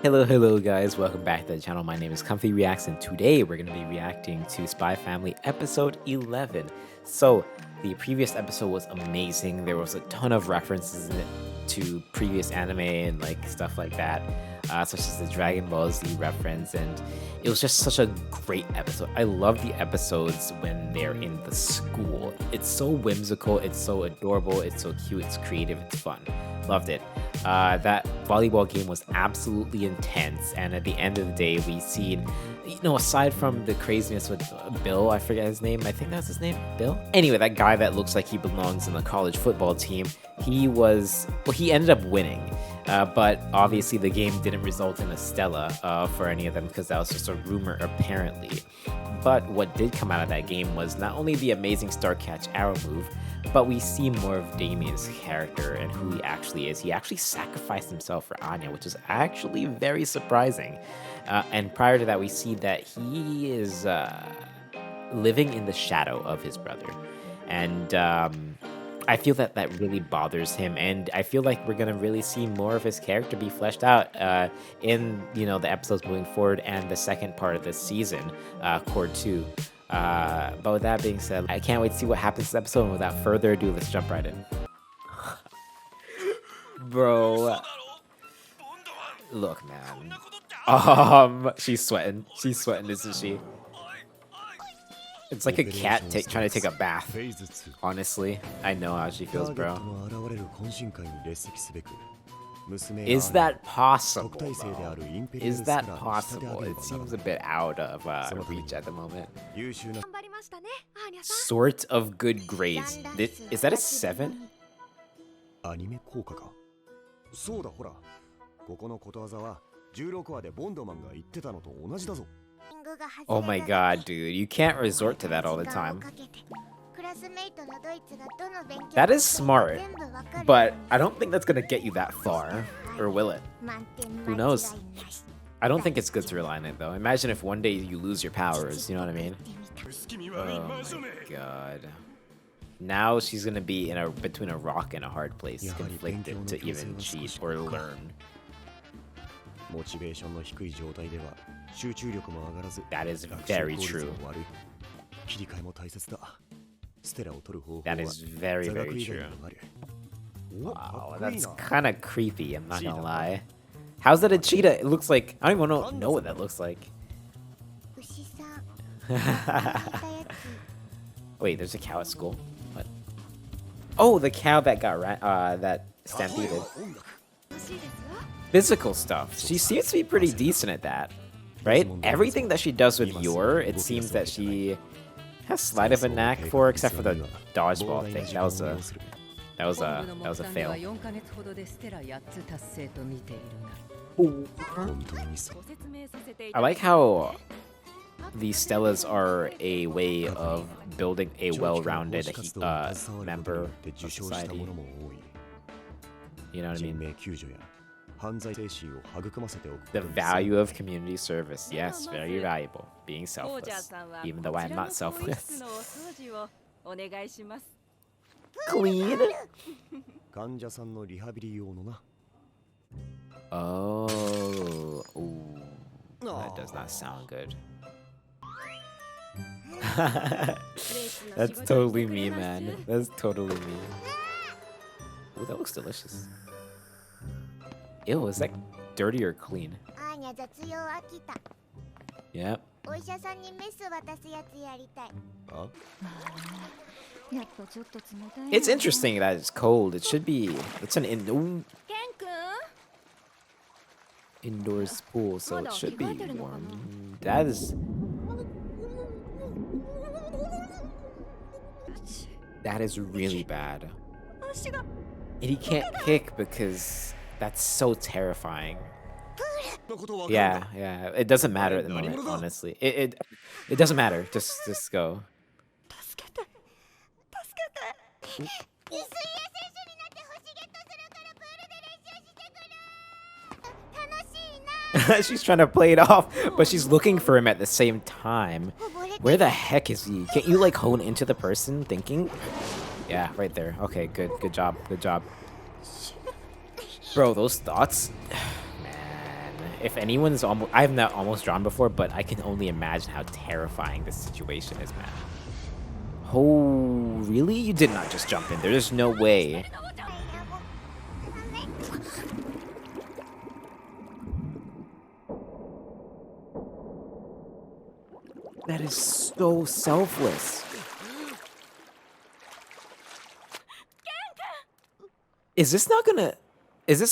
Hello guys, welcome back to the channel. My name is ComfyReacts and today we're going to be reacting to Spy Family episode 11. So, the previous episode was amazing. There was a ton of references in it to previous anime and like stuff like that, such as the Dragon Ball Z reference, and it was just such a great episode. I love the episodes when they're in the school. It's so whimsical, it's so adorable, it's so cute, it's creative, it's fun. Loved it. That volleyball game was absolutely intense, and at the end of the day, we seen, aside from the craziness with Bill, I forget his name, I think that's his name, Bill? Anyway, that guy that looks like he belongs in the college football team, he ended up winning, but obviously the game didn't result in a Stella for any of them because that was just a rumor apparently. But what did come out of that game was not only the amazing Star Catch Arrow move, but we see more of Damien's character and who he actually is. He actually sacrificed himself for Anya, which is actually very surprising. And prior to that, we see that he is living in the shadow of his brother. And I feel that that really bothers him. And I feel like we're going to really see more of his character be fleshed out in, the episodes moving forward and the second part of this season, Core 2. But with that being said, I can't wait to see what happens this episode, and without further ado, let's jump right in. Bro, look, man. She's sweating, isn't she? It's like a cat trying to take a bath. Honestly, I know how she feels, bro. Is that possible, though? Is that possible? It seems a bit out of reach at the moment. Sort of good grades. Is that a 7? Oh my god, dude. You can't resort to that all the time. That is smart, but I don't think that's gonna get you that far, or will it? Who knows? I don't think it's good to rely on it though. Imagine if one day you lose your powers, you know what I mean? Oh my god. Now she's gonna be between a rock and a hard place, conflicted to even cheat or learn. That is very true. That is very, very true. Wow, that's kind of creepy, I'm not gonna lie. How's that a cheetah? It looks like... I don't even know what that looks like. Wait, there's a cow at school? What? Oh, the cow that got that stampeded. Physical stuff. She seems to be pretty decent at that, right? Everything that she does with Yor, it seems that she has slight of a knack for, except for the dodgeball thing. That was a fail. Ooh. I like how these Stellas are a way of building a well-rounded member of society. You know what I mean? The value of community service. Yes, very valuable. Being selfless. Even though I am not selfless. Clean? Oh. Ooh. That does not sound good. That's totally me, man. That's totally me. Ooh, that looks delicious. Ew, is that dirty or clean? Yep. It's interesting that it's cold. It should be... It's an indoors pool, so it should be warm. That is... That is really bad. And he can't kick because that's so terrifying. Yeah. It doesn't matter at the moment, honestly. It doesn't matter. Just go. She's trying to play it off, but she's looking for him at the same time. Where the heck is he? Can't you like hone into the person thinking? Yeah, right there. Okay, good job. Bro, those thoughts, man, if anyone's almost, I've not almost drawn before, but I can only imagine how terrifying this situation is, man. Oh, really? You did not just jump in there. There's no way. That is so selfless. Is this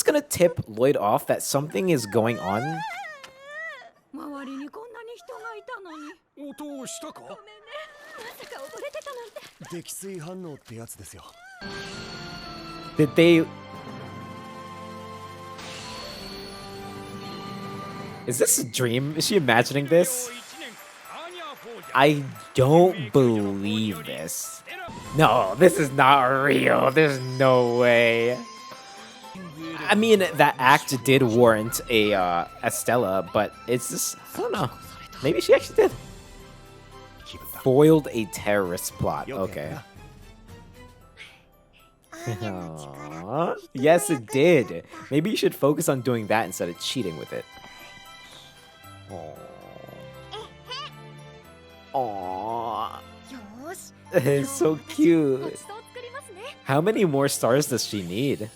gonna tip Lloyd off that something is going on? Did they... Is this a dream? Is she imagining this? I don't believe this. No, this is not real. There's no way. I mean, that act did warrant a Stella, but it's just, I don't know. Maybe she actually did. Foiled a terrorist plot. Okay. Aww. Yes, it did. Maybe you should focus on doing that instead of cheating with it. Aww. It's so cute. How many more stars does she need?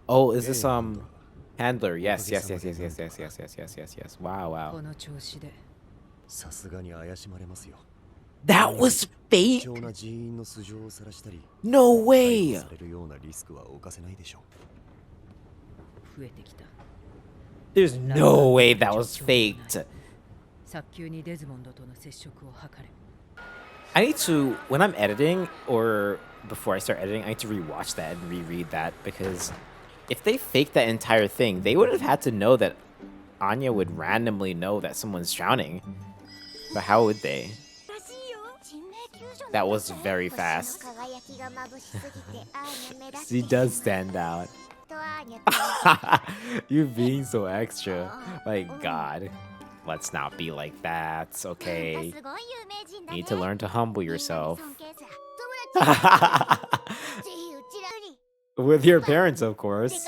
Oh, is this handler? Yes. Wow. That was fake? No way! There's no way that was faked. I need to, when I'm editing, or before I start editing, I need to rewatch that and reread that, because if they faked that entire thing, they would have had to know that Anya would randomly know that someone's drowning. But how would they? That was very fast. She does stand out. You're being so extra. My God. Let's not be like that, okay? You need to learn to humble yourself. With your parents, of course.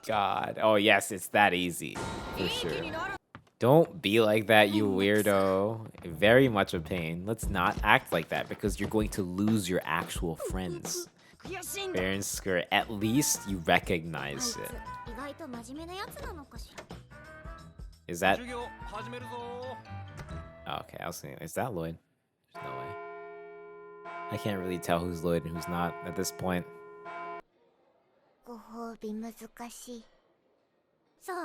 God. Oh, yes, it's that easy. For sure. Don't be like that, you weirdo. Very much a pain. Let's not act like that because you're going to lose your actual friends. Fair and square. At least you recognize it. Is that... Okay, I was thinking, is that Lloyd? There's no way. I can't really tell who's Lloyd and who's not at this point.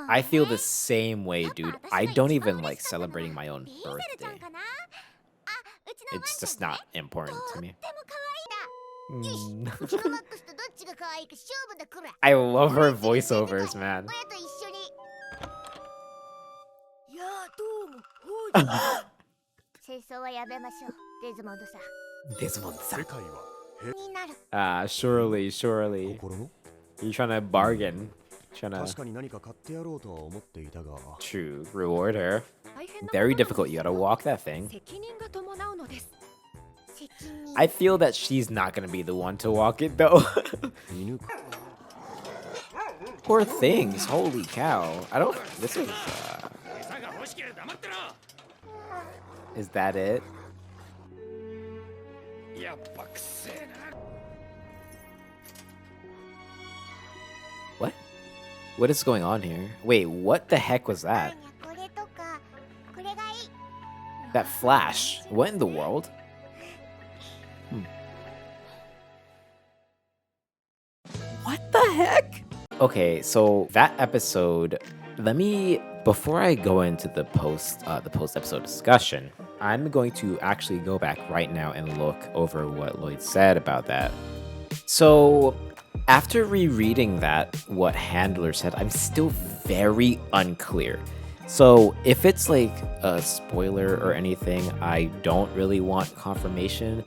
I feel the same way, dude. I don't even like celebrating my own birthday. It's just not important to me. I love her voiceovers, man. Surely. You're trying to bargain. True, reward her. Very difficult, you gotta walk that thing. I feel that she's not gonna be the one to walk it though. Poor things, holy cow. I don't, this is that it? What? What is going on here? Wait, what the heck was that? That flash. What in the world? What the heck? Okay, so that episode, before I go into the post episode discussion, I'm going to actually go back right now and look over what Lloyd said about that. So after rereading that, what Handler said, I'm still very unclear. So if it's like a spoiler or anything, I don't really want confirmation.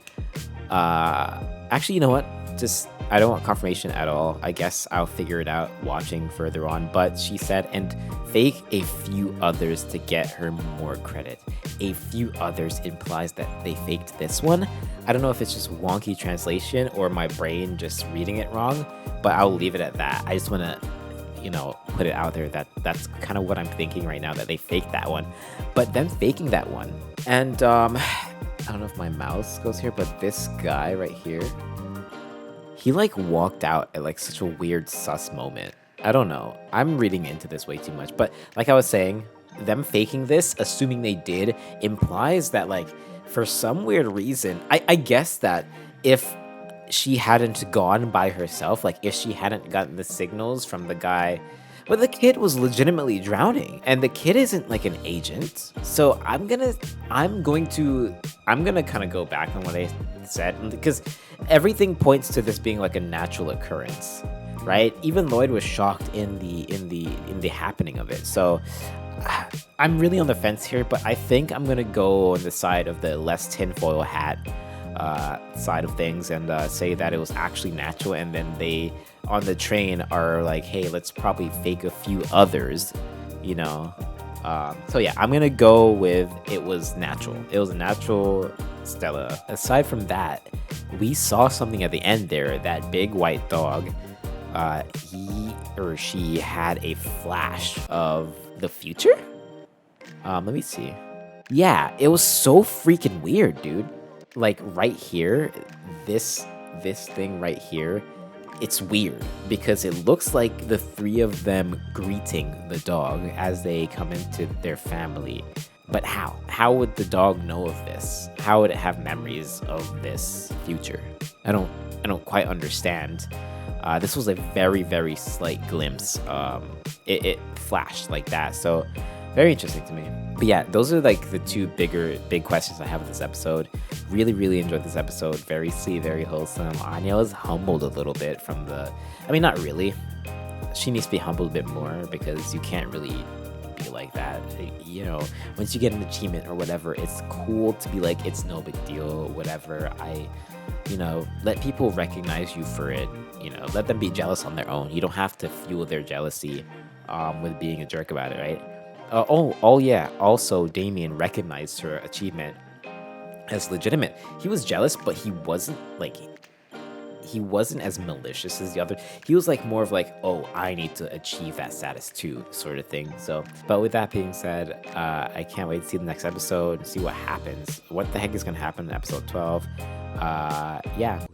Actually, you know what? Just I don't want confirmation at all. I guess I'll figure it out watching further on. But she said, and fake a few others to get her more credit. A few others implies that they faked this one. I don't know if it's just wonky translation or my brain just reading it wrong, but I'll leave it at that. I just want to, put it out there that that's kind of what I'm thinking right now, that they faked that one. But then faking that one. And I don't know if my mouse goes here, but this guy right here, he like walked out at like such a weird sus moment. I don't know. I'm reading into this way too much. But like I was saying, them faking this, assuming they did, implies that like for some weird reason, I guess that if she hadn't gone by herself, like if she hadn't gotten the signals from the guy, but the kid was legitimately drowning and the kid isn't like an agent. So I'm gonna kind of go back on what I said, because everything points to this being like a natural occurrence, right? Even Lloyd was shocked in the happening of it. So I'm really on the fence here, but I think I'm gonna go on the side of the less tinfoil hat side of things, and say that it was actually natural, and then they on the train are like, hey, let's probably fake a few others, you know. So yeah, I'm gonna go with it was natural. It was a natural Stella. Aside from that, we saw something at the end there. That big white dog, he or she had a flash of the future. Let me see. Yeah, it was so freaking weird, dude. Like right here, this thing right here, it's weird because it looks like the three of them greeting the dog as they come into their family. But how? How would the dog know of this? How would it have memories of this future? I don't quite understand. This was a very, very slight glimpse. It flashed like that, so very interesting to me. But yeah, those are like the two big questions I have with this episode. Really, really enjoyed this episode. Very sweet, very wholesome. Anya was humbled a little bit from not really. She needs to be humbled a bit more because you can't really be like that. Once you get an achievement or whatever, it's cool to be like, it's no big deal, whatever. Let people recognize you for it. Let them be jealous on their own. You don't have to fuel their jealousy with being a jerk about it, right? Yeah. Also, Damien recognized her achievement as legitimate. He was jealous, but he wasn't as malicious as the other. He was like more of like, oh, I need to achieve that status too, sort of thing. So, but with that being said, I can't wait to see the next episode, see what happens. What the heck is gonna happen in episode 12? Yeah.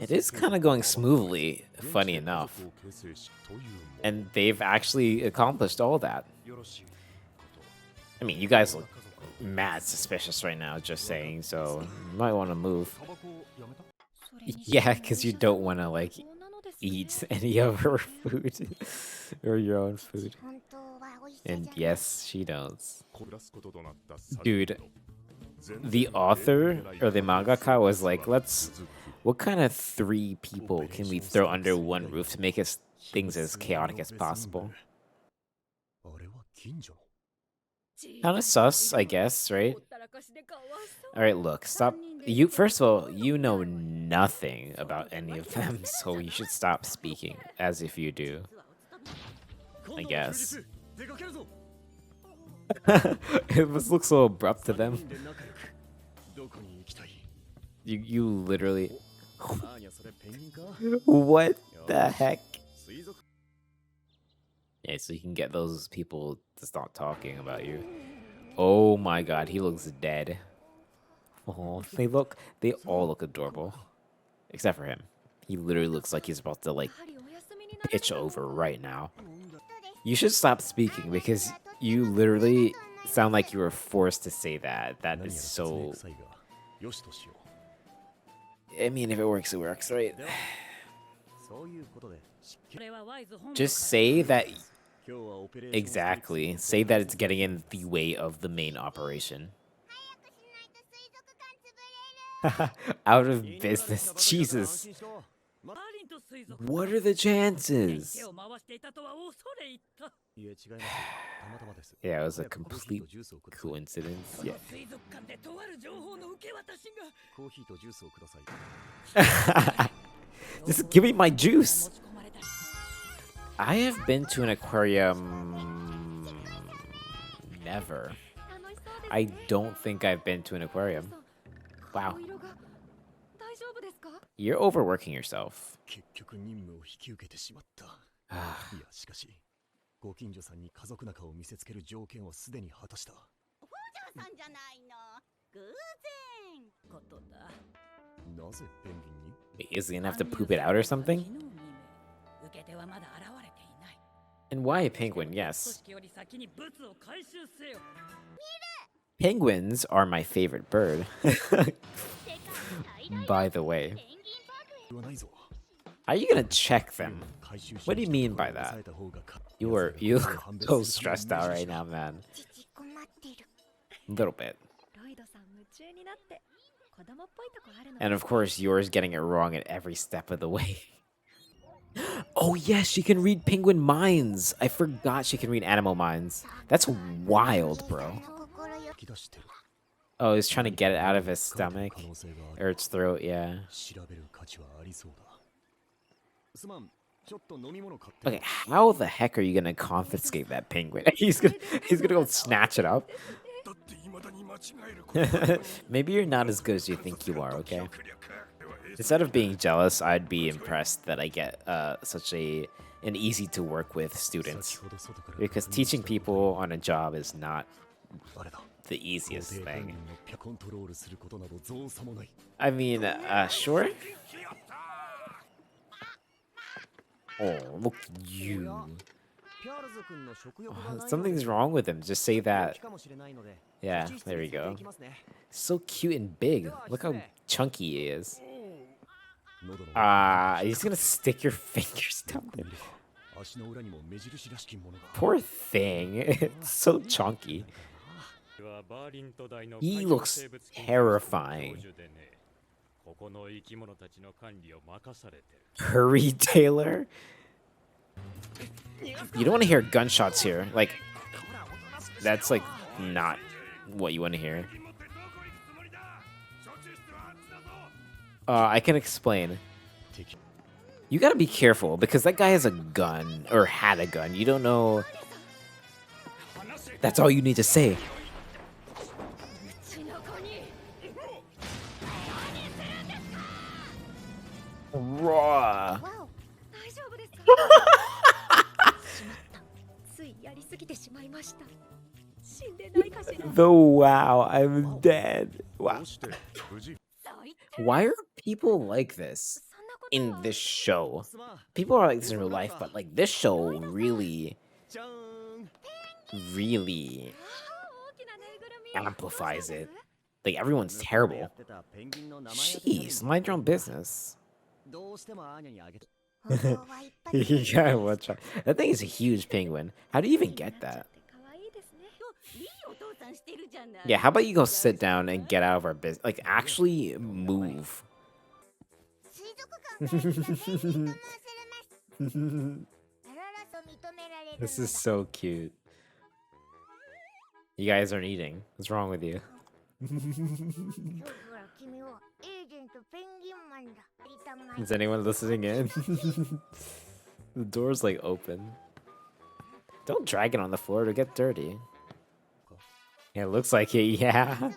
It is kind of going smoothly, funny enough. And they've actually accomplished all that. I mean, you guys look mad suspicious right now, just saying, so you might want to move. Yeah, because you don't want to, like, eat any of her food or your own food. And yes, she does. Dude, the author or the mangaka was like, what kind of 3 people can we throw under one roof to make things as chaotic as possible? Kind of sus, I guess, right? Alright, look, stop. First of all, you know nothing about any of them, so you should stop speaking as if you do. I guess. It must look so abrupt to them. You literally... What the heck? Yeah, so you can get those people to stop talking about you. Oh my god, he looks dead. Oh, they all look adorable. Except for him. He literally looks like he's about to, like, pitch over right now. You should stop speaking because you literally sound like you were forced to say that. That is so... I mean, if it works, right? Just say that... Exactly. Say that it's getting in the way of the main operation. Out of business. Jesus. What are the chances? Yeah, it was a complete coincidence. Yeah. Just give me my juice. I have been to an aquarium. Never. I don't think I've been to an aquarium. Wow. You're overworking yourself. Wait, is he gonna have to poop it out or something? And why a penguin? Yes. Penguins are my favorite bird. By the way. Are you gonna check them? What do you mean by that? You look so stressed out right now, man. A little bit. And of course, yours getting it wrong at every step of the way. Oh yes, she can read penguin minds. I forgot she can read animal minds. That's wild, bro. Oh, he's trying to get it out of his stomach. Or its throat, yeah. Okay, how the heck are you gonna confiscate that penguin? He's gonna go snatch it up. Maybe you're not as good as you think you are, okay? Instead of being jealous, I'd be impressed that I get such an easy to work with students. Because teaching people on a job is not the easiest thing. I mean, sure? Oh, look at you. Oh, something's wrong with him. Just say that. Yeah, there we go. So cute and big. Look how chunky he is. He's gonna stick your fingers down there. Poor thing. It's so chunky. He looks terrifying. Hurry, Taylor. You don't want to hear gunshots here. Like, that's like not what you want to hear. I can explain. You gotta be careful because that guy has a gun or had a gun. You don't know. That's all you need to say. Raw. The wow, I'm dead. Wow. Why are people like this in this show? People are like this in real life, but like this show really amplifies it. Like everyone's terrible. Jeez, mind your own business. Yeah, watch out. That thing is a huge penguin. How do you even get that? Yeah, how about you go sit down and get out of our business? Like, actually move. This is so cute. You guys aren't eating. What's wrong with you? Is anyone listening in? The door's like open. Don't drag it on the floor to get dirty. Yeah, it looks like it, yeah.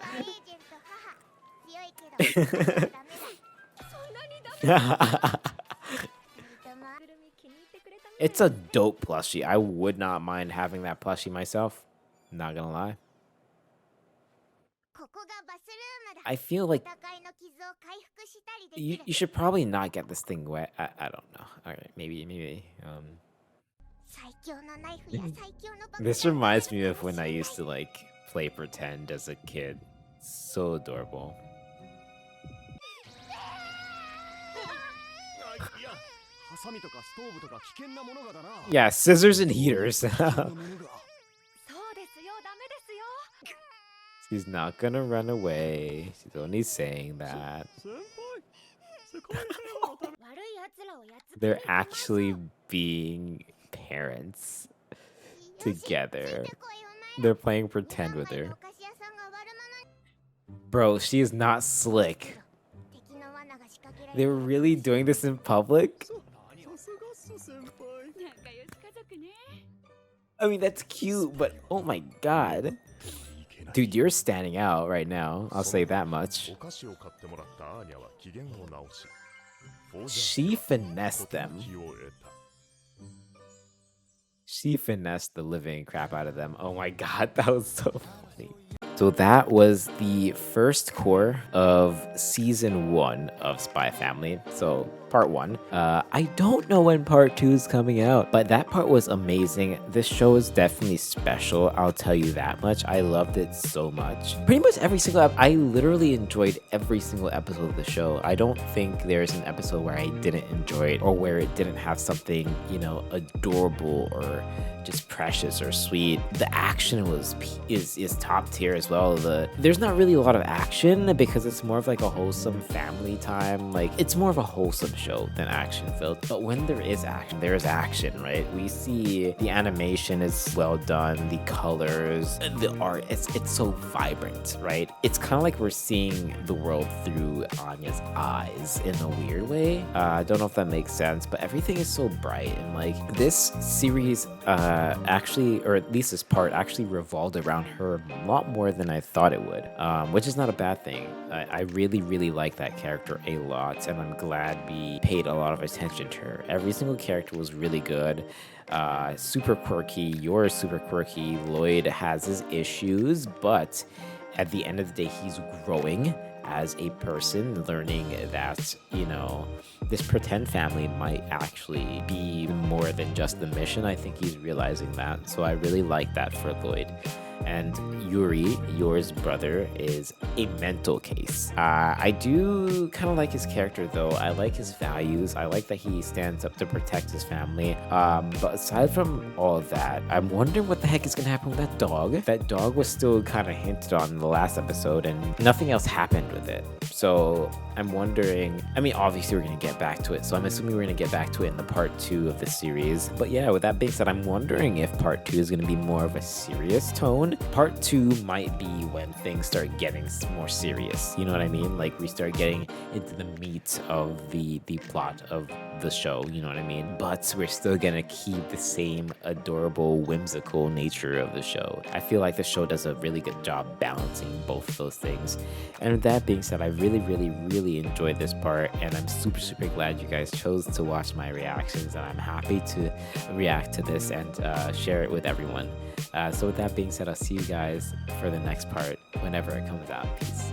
It's a dope plushie. I would not mind having that plushie myself. Not gonna lie. I feel like you should probably not get this thing wet. I don't know. Alright, maybe. This reminds me of when I used to like play pretend as a kid. So adorable. Yeah, scissors and heaters. She's not gonna run away. She's only saying that. They're actually being parents together. They're playing pretend with her. Bro, she is not slick. They were really doing this in public? I mean, that's cute, but oh my god. Dude, you're standing out right now. I'll say that much. She finessed them. She finessed the living crap out of them. Oh my god, that was so funny. So that was the first core of season 1 of Spy Family. So part 1. I don't know when part 2 is coming out, but that part was amazing. This show is definitely special, I'll tell you that much. I loved it so much. Pretty much every single I literally enjoyed every single episode of the show. I don't think there's an episode where I didn't enjoy it or where it didn't have something, you know, adorable or just precious or sweet. The action is top tier as well. There's not really a lot of action because it's more of like a wholesome family time. Like it's more of a wholesome show than action filled. But when there is action, right? We see the animation is well done, the colors, the art, it's so vibrant, right? It's kind of like we're seeing the world through Anya's eyes in a weird way. I don't know if that makes sense, but everything is so bright and like this series actually, or at least this part actually revolved around her a lot more than I thought it would, which is not a bad thing. I really like that character a lot, and I'm glad we paid a lot of attention to her. Every single character was really good. Super quirky. You're super quirky. Lloyd has his issues, but at the end of the day, he's growing as a person, learning that, you know, this pretend family might actually be more than just the mission. I think he's realizing that. So I really like that for Lloyd. And Yuri, Yor's brother, is a mental case. I do kind of like his character though. I like his values. I like that he stands up to protect his family. But aside from all of that, I'm wondering what the heck is going to happen with that dog. That dog was still kind of hinted on in the last episode and nothing else happened with it. So I'm wondering, I mean, obviously we're going to get back to it. So I'm assuming we're going to get back to it in the part 2 of the series. But yeah, with that being said, I'm wondering if part 2 is going to be more of a serious tone. Part 2 might be when things start getting more serious. You know what I mean? Like we start getting into the meat of the plot of the show. You know what I mean? But we're still going to keep the same adorable, whimsical nature of the show. I feel like the show does a really good job balancing both of those things. And with that being said, I really enjoyed this part, and I'm super glad you guys chose to watch my reactions, and I'm happy to react to this and share it with everyone. So with that being said, I'll see you guys for the next part whenever it comes out. Peace.